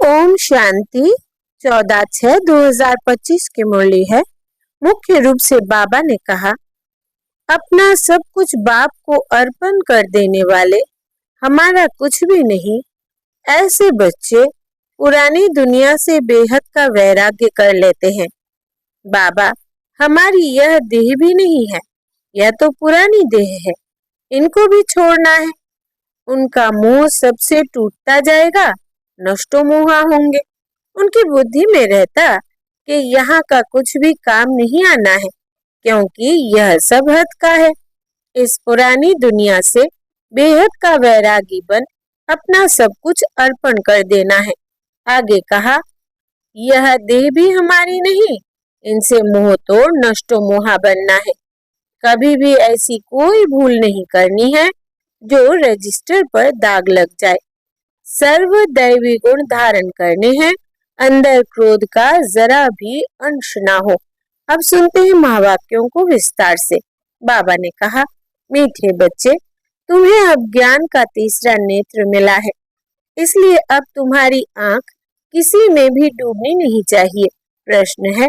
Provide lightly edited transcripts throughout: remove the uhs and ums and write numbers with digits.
ओम शांति 14/6/2025 की मुरली है। मुख्य रूप से बाबा ने कहा, अपना सब कुछ बाप को अर्पण कर देने वाले हमारा कुछ भी नहीं। ऐसे बच्चे पुरानी दुनिया से बेहद का वैराग्य कर लेते हैं। बाबा, हमारी यह देह भी नहीं है, यह तो पुरानी देह है, इनको भी छोड़ना है। उनका मोह सबसे टूटता जाएगा, नष्टो मोहा होंगे। उनकी बुद्धि में रहता कि यहाँ का कुछ भी काम नहीं आना है, क्योंकि यह सब हद का है। इस पुरानी दुनिया से बेहद का वैरागी बन अपना सब कुछ अर्पण कर देना है। आगे कहा, यह देह भी हमारी नहीं, इनसे मोह तोड़ नष्टो मोहा बनना है। कभी भी ऐसी कोई भूल नहीं करनी है जो रजिस्टर पर दाग लग जाए। सर्व दैवी गुण धारण करने हैं, अंदर क्रोध का जरा भी अंश ना हो। अब सुनते हैं महावाक्यों को विस्तार से। बाबा ने कहा, मीठे बच्चे, तुम्हें अब ज्ञान का तीसरा नेत्र मिला है, इसलिए अब तुम्हारी आंख किसी में भी डूबनी नहीं चाहिए। प्रश्न है,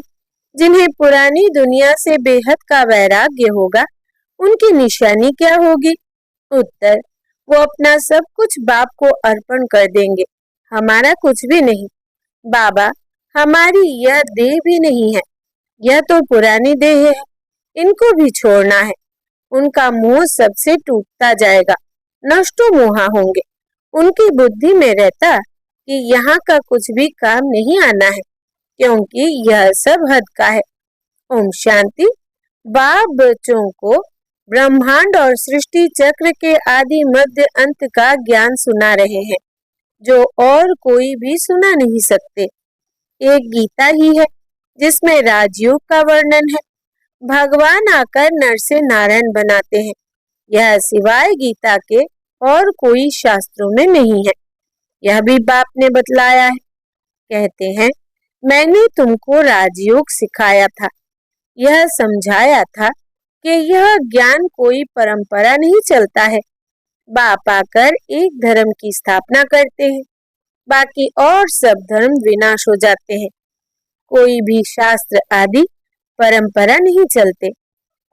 जिन्हें पुरानी दुनिया से बेहद का वैराग्य होगा, उनकी निशानी क्या होगी? उत्तर, वो अपना सब कुछ बाप को अर्पण कर देंगे, हमारा कुछ भी नहीं। बाबा, हमारी यह देह भी नहीं है, यह तो पुरानी देह है, इनको भी छोड़ना है। उनका मोह सबसे टूटता जाएगा, नष्टो मोहा होंगे। उनकी बुद्धि में रहता कि यहाँ का कुछ भी काम नहीं आना है, क्योंकि यह सब हद का है। ओम शांति। बाप बच्चों को ब्रह्मांड और सृष्टि चक्र के आदि मध्य अंत का ज्ञान सुना रहे हैं, जो और कोई भी सुना नहीं सकते। एक गीता ही है जिसमें राजयोग का वर्णन है। भगवान आकर नर से नारायण बनाते हैं। यह सिवाय गीता के और कोई शास्त्रों में नहीं है। यह भी बाप ने बतलाया है। कहते हैं, मैंने तुमको राजयोग सिखाया था, यह समझाया था कि यह ज्ञान कोई परंपरा नहीं चलता है। बाप आकर एक धर्म की स्थापना करते हैं, बाकी और सब धर्म विनाश हो जाते हैं। कोई भी शास्त्र आदि परंपरा नहीं चलते,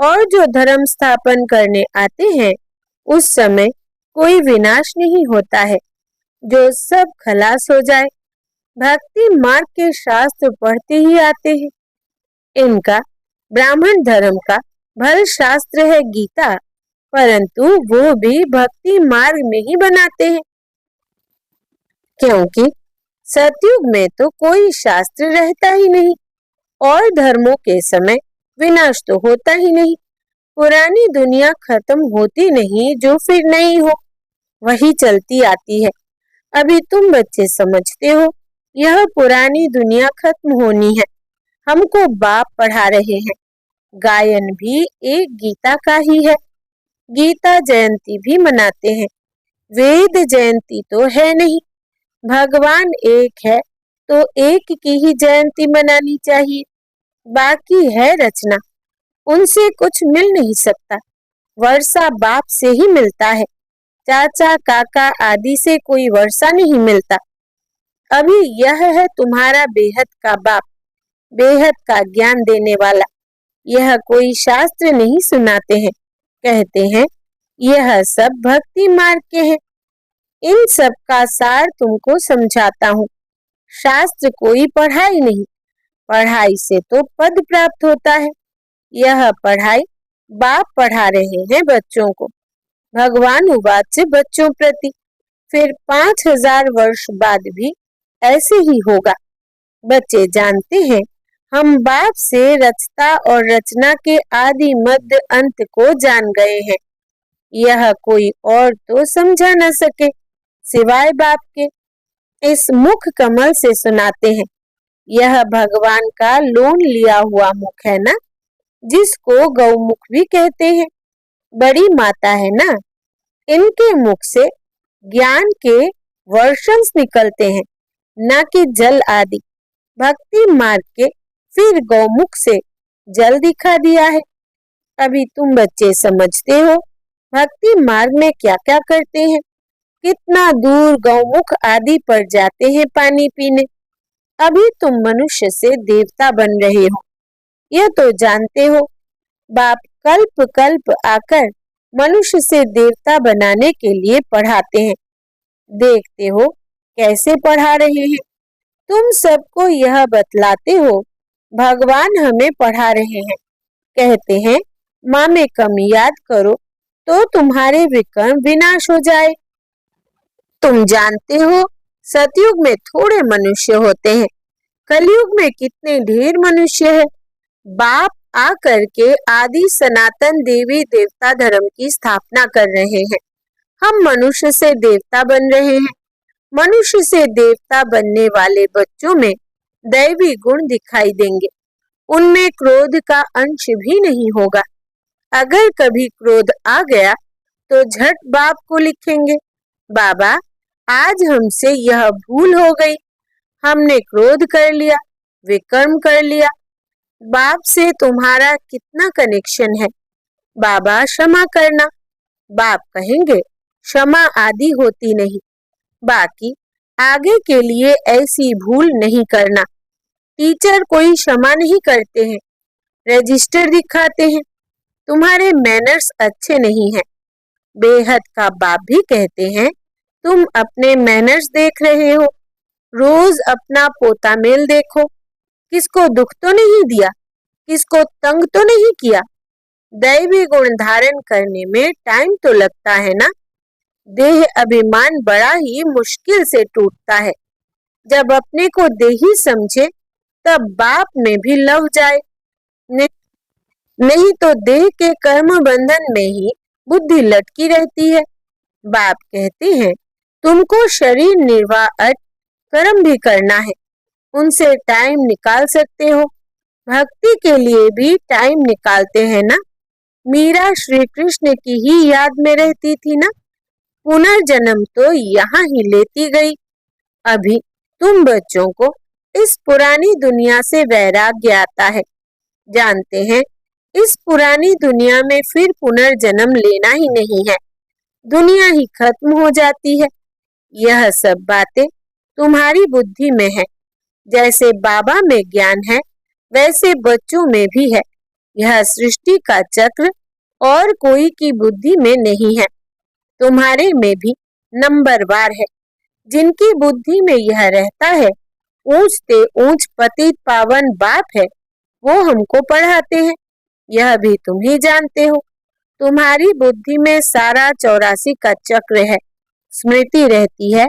और जो धर्म स्थापन करने आते हैं उस समय कोई विनाश नहीं होता है, जो सब खलास हो जाए। भक्ति मार्ग के शास्त्र पढ़ते ही आते हैं। इनका ब्राह्मण धर्म का भल शास्त्र है गीता, परंतु वो भी भक्ति मार्ग में ही बनाते हैं, क्योंकि सतयुग में तो कोई शास्त्र रहता ही नहीं और धर्मों के समय विनाश तो होता ही नहीं। पुरानी दुनिया खत्म होती नहीं, जो फिर नहीं हो वही चलती आती है। अभी तुम बच्चे समझते हो यह पुरानी दुनिया खत्म होनी है। हमको बाप पढ़ा रहे हैं। गायन भी एक गीता का ही है। गीता जयंती भी मनाते हैं। वेद जयंती तो है नहीं। भगवान एक है तो एक की ही जयंती मनानी चाहिए। बाकी है रचना, उनसे कुछ मिल नहीं सकता। वर्षा बाप से ही मिलता है, चाचा काका आदि से कोई वर्षा नहीं मिलता। अभी यह है तुम्हारा बेहद का बाप, बेहद का ज्ञान देने वाला। यह कोई शास्त्र नहीं सुनाते हैं, कहते हैं यह सब भक्ति मार्ग के हैं। इन सब का सार तुमको समझाता हूँ। शास्त्र कोई पढ़ाई नहीं, पढ़ाई से तो पद प्राप्त होता है। यह पढ़ाई बाप पढ़ा रहे हैं बच्चों को। भगवान उवाच बच्चों प्रति, फिर 5000 वर्ष बाद भी ऐसे ही होगा। बच्चे जानते हैं हम बाप से रचता और रचना के आदि मध्य अंत को जान गए हैं। यह कोई और तो समझा न सके सिवाय बाप के। इस मुख कमल से सुनाते हैं। यह भगवान का लोन लिया हुआ मुख है ना, जिसको गौमुख भी कहते हैं। बड़ी माता है ना, इनके मुख से ज्ञान के वर्षंस निकलते हैं, न कि जल आदि। भक्ति मार्ग के फिर गौमुख से जल दिखा दिया है। अभी तुम बच्चे समझते हो भक्ति मार्ग में क्या क्या करते हैं। कितना दूर गौमुख आदि पर जाते हैं पानी पीने। अभी तुम मनुष्य से देवता बन रहे हो, यह तो जानते हो। बाप कल्प कल्प आकर मनुष्य से देवता बनाने के लिए पढ़ाते हैं। देखते हो कैसे पढ़ा रहे हैं। तुम सबको यह बतलाते हो भगवान हमें पढ़ा रहे हैं। कहते हैं माँ में कम याद करो तो तुम्हारे विक्रम विनाश हो जाए। तुम जानते हो सतयुग में थोड़े मनुष्य होते हैं, कलयुग में कितने ढेर मनुष्य है। बाप आकर के आदि सनातन देवी देवता धर्म की स्थापना कर रहे हैं। हम मनुष्य से देवता बन रहे हैं। मनुष्य से देवता बनने वाले बच्चों में दैवी गुण दिखाई देंगे। उनमें क्रोध का अंश भी नहीं होगा। अगर कभी क्रोध आ गया तो झट बाप को लिखेंगे, बाबा आज हमसे यह भूल हो गई, हमने क्रोध कर लिया, विकर्म कर लिया। बाप से तुम्हारा कितना कनेक्शन है, बाबा क्षमा करना। बाप कहेंगे क्षमा आदि होती नहीं, बाकी आगे के लिए ऐसी भूल नहीं करना। टीचर कोई क्षमा नहीं करते हैं, रजिस्टर दिखाते हैं। तुम्हारे मैनर्स अच्छे नहीं हैं। बेहद का बाप भी कहते हैं तुम अपने मैनर्स देख रहे हो। रोज अपना पोता मेल देखो, किसको दुख तो नहीं दिया, किसको तंग तो नहीं किया। दैवी गुण धारण करने में टाइम तो लगता है ना। देह अभिमान बड़ा ही मुश्किल से टूटता है। जब अपने को देही समझे तब बाप में भी लव जाए, नहीं तो देह के कर्म बंधन में ही बुद्धि लटकी रहती है। बाप कहते हैं तुमको शरीर निर्वाह अर्थ कर्म भी करना है, उनसे टाइम निकाल सकते हो। भक्ति के लिए भी टाइम निकालते हैं ना। मीरा श्री कृष्ण की ही याद में रहती थी ना। पुनर्जन्म तो यहाँ ही लेती गई। अभी तुम बच्चों को इस पुरानी दुनिया से वैराग्य आता है। जानते हैं इस पुरानी दुनिया में फिर पुनर्जन्म लेना ही नहीं है, दुनिया ही खत्म हो जाती है। यह सब बातें तुम्हारी बुद्धि में है। जैसे बाबा में ज्ञान है वैसे बच्चों में भी है। यह सृष्टि का चक्र और कोई की बुद्धि में नहीं है, तुम्हारे में भी नंबरवार है। जिनकी बुद्धि में यह रहता है ऊंच ते ऊंच पतित पावन बाप है, वो हमको पढ़ाते हैं। यह भी तुम ही जानते हो। तुम्हारी बुद्धि में सारा 84 का चक्र है, स्मृति रहती है।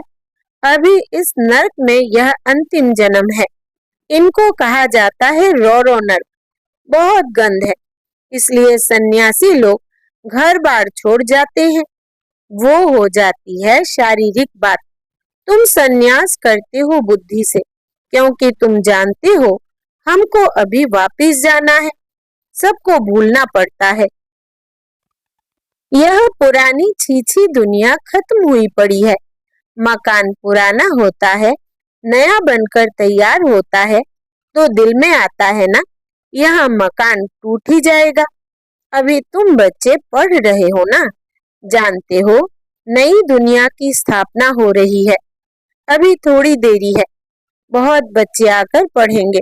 अभी इस नरक में यह अंतिम जन्म है। इनको कहा जाता है रौरव नरक। बहुत गंध है, इसलिए सन्यासी लोग घर बार छोड़ जाते हैं। वो हो जाती है शारीरिक बात। तुम सन्यास करते हो बुद्धि से, क्योंकि तुम जानते हो हमको अभी वापिस जाना है। सबको भूलना पड़ता है। यह पुरानी छीछी दुनिया खत्म हुई पड़ी है। मकान पुराना होता है, नया बनकर तैयार होता है तो दिल में आता है ना, यह मकान टूट ही जाएगा। अभी तुम बच्चे पढ़ रहे हो ना, जानते हो नई दुनिया की स्थापना हो रही है। अभी थोड़ी देरी है, बहुत बच्चे आकर पढ़ेंगे।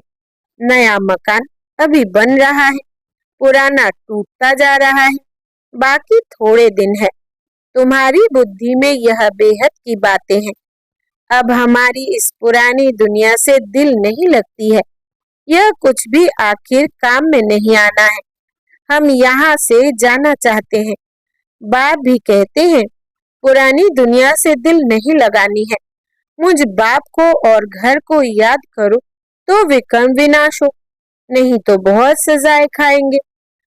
नया मकान अभी बन रहा है, पुराना टूटता जा रहा है। बाकी थोड़े दिन है। तुम्हारी बुद्धि में यह बेहद की बातें हैं। अब हमारी इस पुरानी दुनिया से दिल नहीं लगती है। यह कुछ भी आखिर काम में नहीं आना है। हम यहाँ से जाना चाहते हैं। बाप भी कहते हैं पुरानी दुनिया से दिल नहीं लगानी है। मुझ बाप को और घर को याद करो तो विक्रम विनाश हो, नहीं तो बहुत सजाएं खाएंगे,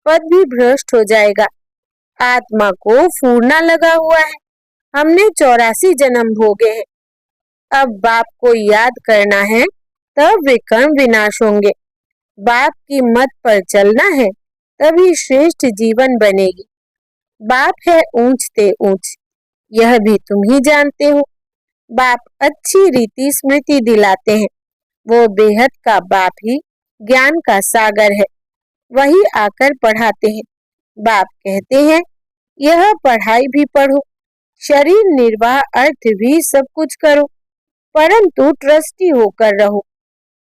पद भी भ्रष्ट हो जाएगा। आत्मा को फूरना लगा हुआ है। हमने 84 जन्म भोगे हैं। अब बाप को याद करना है तब विक्रम विनाश होंगे। बाप की मत पर चलना है तभी श्रेष्ठ जीवन बनेगी। बाप है ऊंच ते ऊंच, यह भी तुम ही जानते हो। बाप अच्छी रीति स्मृति दिलाते हैं। वो बेहद का बाप ही ज्ञान का सागर है, वही आकर पढ़ाते हैं। बाप कहते हैं यह पढ़ाई भी पढ़ो, शरीर निर्वाह अर्थ भी सब कुछ करो, परंतु ट्रस्टी होकर रहो।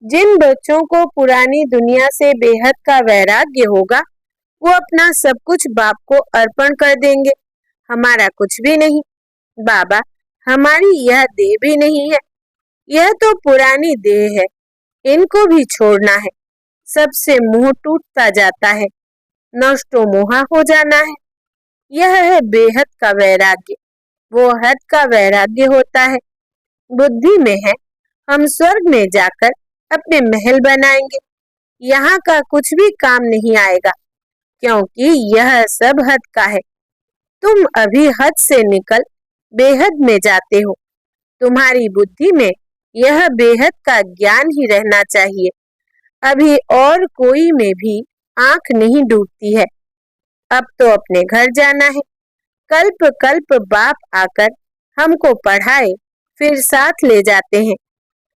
जिन बच्चों को पुरानी दुनिया से बेहद का वैराग्य होगा, वो अपना सब कुछ बाप को अर्पण कर देंगे। हमारा कुछ भी नहीं बाबा, हमारी यह देह भी नहीं है, यह तो पुरानी देह है, इनको भी छोड़ना है। सबसे मोह टूटता जाता है, नष्टो मोहा हो जाना है। यह है बेहद का वैराग्य। वो हद का वैराग्य होता है, बुद्धि में है। हम स्वर्ग में जाकर अपने महल बनाएंगे, यहाँ का कुछ भी काम नहीं आएगा, क्योंकि यह सब हद का है। तुम अभी हद से निकल बेहद में जाते हो। तुम्हारी बुद्धि में यह बेहद का ज्ञान ही रहना चाहिए। अभी और कोई में भी आंख नहीं डूबती है। अब तो अपने घर जाना है। कल्प कल्प बाप आकर हमको पढ़ाए, फिर साथ ले जाते हैं।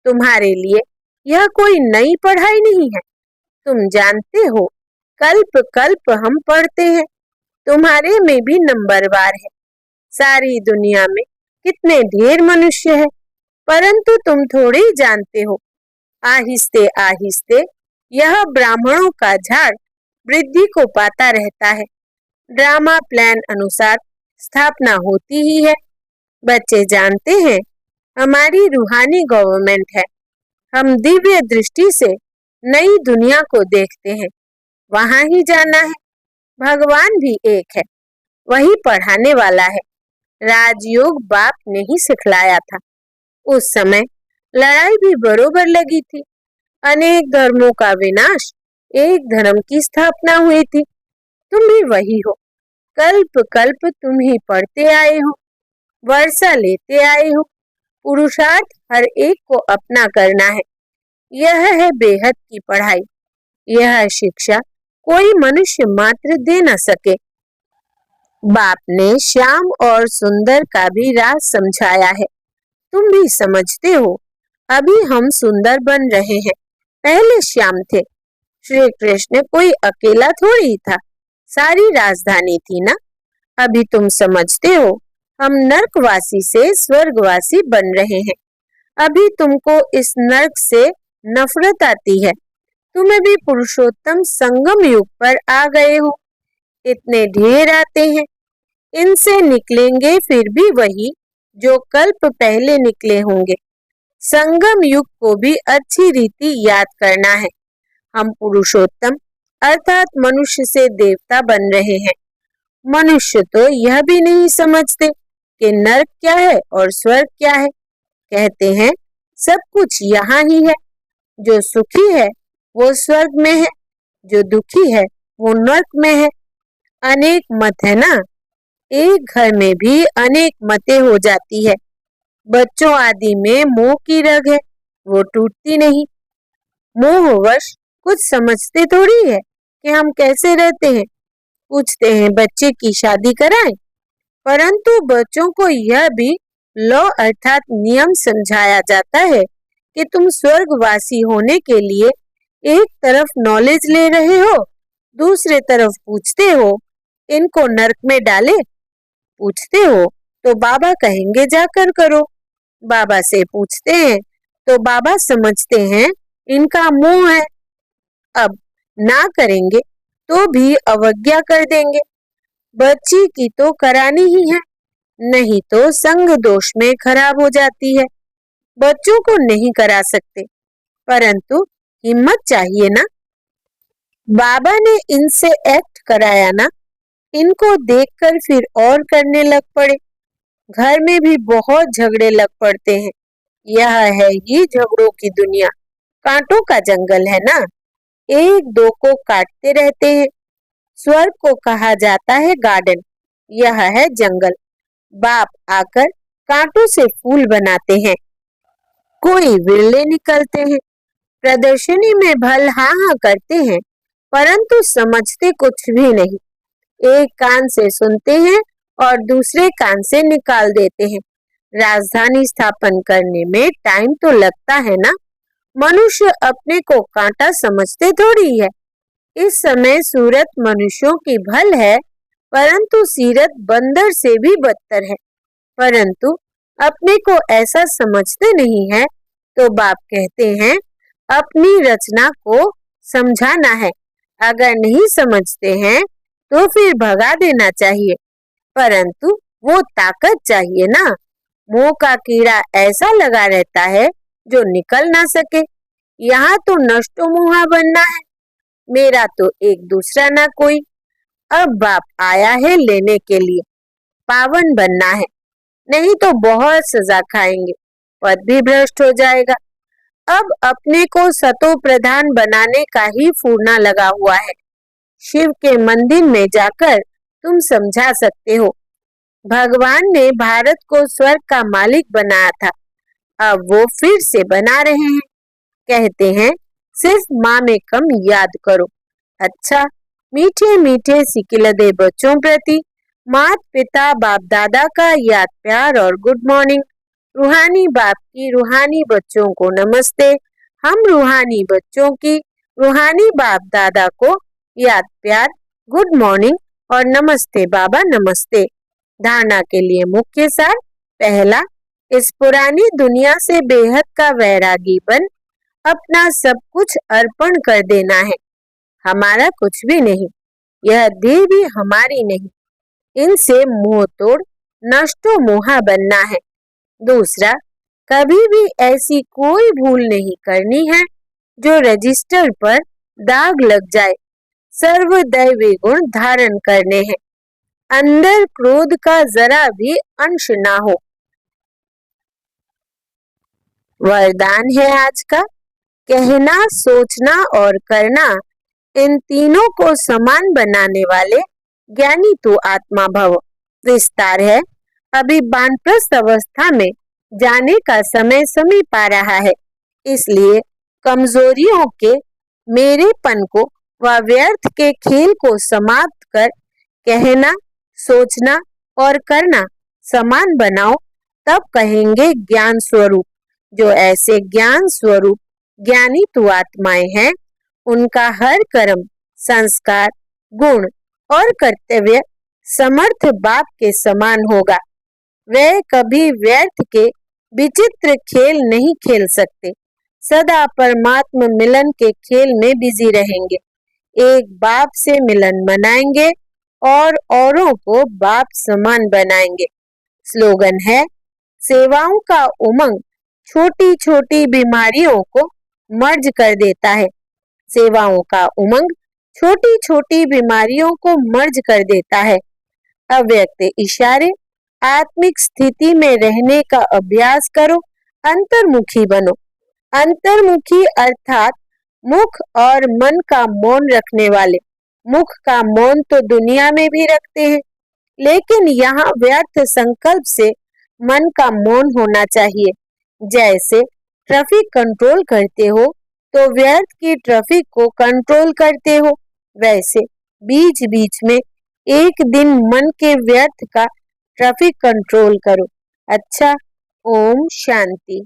तुम्हारे लिए यह कोई नई पढ़ाई नहीं है। तुम जानते हो, कल्प कल्प हम पढ़ते हैं। तुम्हारे में भी नंबरवार है। सारी दुनिया में कितने ढेर मनुष्य है, परंतु तुम थोड़े ही जानते हो। आहिस्ते आहिस्ते यह ब्राह्मणों का झाड़ वृद्धि को पाता रहता है। ड्रामा प्लान अनुसार स्थापना होती ही है। बच्चे जानते हैं, हमारी रूहानी गवर्नमेंट है। हम दिव्य दृष्टि से नई दुनिया को देखते हैं, वहां ही जाना है। भगवान भी एक है, वही पढ़ाने वाला है। राजयोग बाप ने ही सिखलाया था। उस समय लड़ाई भी बरोबर लगी थी। अनेक धर्मों का विनाश, एक धर्म की स्थापना हुई थी। तुम भी वही हो। कल्प कल्प तुम ही पढ़ते आए हो, वर्षा लेते आए हो। पुरुषार्थ हर एक को अपना करना है। यह है बेहद की पढ़ाई। यह शिक्षा कोई मनुष्य मात्र दे न सके। बाप ने श्याम और सुंदर का भी राज समझाया है। तुम भी समझते हो, अभी हम सुंदर बन रहे हैं, पहले श्याम थे। श्री कृष्ण कोई अकेला थोड़ी था, सारी राजधानी थी ना। अभी तुम समझते हो, हम नरकवासी से स्वर्गवासी बन रहे हैं। अभी तुमको इस नरक से नफरत आती है। तुम्हें भी पुरुषोत्तम संगम युग पर आ गए हो। इतने ढेर आते हैं, इनसे निकलेंगे फिर भी वही जो कल्प पहले निकले होंगे। संगम युग को भी अच्छी रीति याद करना है। हम पुरुषोत्तम अर्थात मनुष्य से देवता बन रहे हैं। मनुष्य तो यह भी नहीं समझते कि नरक क्या है और स्वर्ग क्या है। कहते हैं सब कुछ यहाँ ही है। जो सुखी है वो स्वर्ग में है, जो दुखी है वो नरक में है। अनेक मत है ना, एक घर में भी अनेक मतें हो जाती है। बच्चों आदि में मोह की रग है, वो टूटती नहीं। मोहवश कुछ समझते थोड़ी है कि हम कैसे रहते हैं। पूछते हैं बच्चे की शादी कराएं, परंतु बच्चों को यह भी लॉ अर्थात नियम समझाया जाता है कि तुम स्वर्गवासी होने के लिए एक तरफ नॉलेज ले रहे हो, दूसरे तरफ पूछते हो इनको नरक में डाले। पूछते हो तो बाबा कहेंगे जाकर करो। बाबा से पूछते हैं तो बाबा समझते हैं इनका मोह है। अब ना करेंगे तो भी अवज्ञा कर देंगे। बच्ची की तो करानी ही है, नहीं तो संग दोष में खराब हो जाती है। बच्चों को नहीं करा सकते, परंतु हिम्मत चाहिए ना। बाबा ने इनसे एक्ट कराया ना, इनको देखकर फिर और करने लग पड़े। घर में भी बहुत झगड़े लग पड़ते हैं। यह है ये झगड़ों की दुनिया, कांटों का जंगल है ना। एक दो को काटते रहते हैं। स्वर्ग को कहा जाता है गार्डन, यह है जंगल। बाप आकर कांटों से फूल बनाते हैं, कोई विरले निकलते हैं। प्रदर्शनी में भल हाँ हाँ करते हैं, परंतु समझते कुछ भी नहीं। एक कान से सुनते हैं और दूसरे कान से निकाल देते हैं। राजधानी स्थापन करने में टाइम तो लगता है ना। मनुष्य अपने को कांटा समझते थोड़ी है। इस समय सूरत मनुष्यों की भल है, परंतु सीरत बंदर से भी बदतर है। परंतु अपने को ऐसा समझते नहीं है, तो बाप कहते हैं अपनी रचना को समझाना है। अगर नहीं समझते हैं तो फिर भगा देना चाहिए, परंतु वो ताकत चाहिए ना। मोह का कीड़ा ऐसा लगा रहता है जो निकल ना सके। यहाँ तो नष्टो मोहा बनना है, मेरा तो एक दूसरा ना कोई। अब बाप आया है लेने के लिए, पावन बनना है, नहीं तो बहुत सजा खाएंगे, पद भी भ्रष्ट हो जाएगा। अब अपने को सतो प्रधान बनाने का ही फूरना लगा हुआ है। शिव के मंदिर में जाकर तुम समझा सकते हो, भगवान ने भारत को स्वर्ग का मालिक बनाया था, अब वो फिर से बना रहे हैं। कहते हैं सिर्फ माँ में कम याद करो। अच्छा, मीठे मीठे सिकिलदे बच्चों प्रति मात पिता बाप दादा का याद प्यार और गुड मॉर्निंग। रूहानी बाप की रूहानी बच्चों को नमस्ते। हम रूहानी बच्चों की रूहानी बाप दादा को याद प्यार, गुड मॉर्निंग और नमस्ते बाबा नमस्ते। धारणा के लिए मुख्य सार। पहला, इस पुरानी दुनिया से बेहद का वैरागी बन अपना सब कुछ अर्पण कर देना है। हमारा कुछ भी नहीं, यह देह भी हमारी नहीं, इनसे मोह तोड़ नष्टो मोहा बनना है। दूसरा, कभी भी ऐसी कोई भूल नहीं करनी है जो रजिस्टर पर दाग लग जाए। सर्वदैवी गुण धारण करने हैं, अंदर क्रोध का जरा भी अंश ना हो। वरदान है आज का, कहना, सोचना और करना, इन तीनों को समान बनाने वाले ज्ञानी तो आत्मा भव। विस्तार है, अभी वानप्रस्थ अवस्था में जाने का समय समीप आ रहा है, इसलिए कमजोरियों के मेरेपन को व व्यर्थ के खेल को समाप्त कर कहना, सोचना और करना समान बनाओ, तब कहेंगे ज्ञान स्वरूप। जो ऐसे ज्ञान स्वरूप ज्ञानी तो आत्माएं हैं, उनका हर कर्म, संस्कार, गुण और कर्तव्य समर्थ बाप के समान होगा। वे कभी व्यर्थ के विचित्र खेल नहीं खेल सकते, सदा परमात्मा मिलन के खेल में बिजी रहेंगे। एक बाप से मिलन मनाएंगे और औरों को बाप समान बनाएंगे। स्लोगन है, सेवाओं का उमंग छोटी छोटी बीमारियों को मर्ज कर देता है। सेवाओं का उमंग छोटी छोटी बीमारियों को मर्ज कर देता है। अव्यक्त इशारे, आत्मिक स्थिति में रहने का अभ्यास करो, अंतर्मुखी बनो। अंतर्मुखी अर्थात मुख और मन का मौन रखने वाले। मुख का मौन तो दुनिया में भी रखते हैं, लेकिन यहाँ व्यर्थ संकल्प से मन का मौन होना चाहिए। जैसे ट्रैफिक कंट्रोल करते हो तो व्यर्थ की ट्रैफिक को कंट्रोल करते हो, वैसे बीच बीच में एक दिन मन के व्यर्थ का ट्रैफिक कंट्रोल करो। अच्छा, ओम शांति।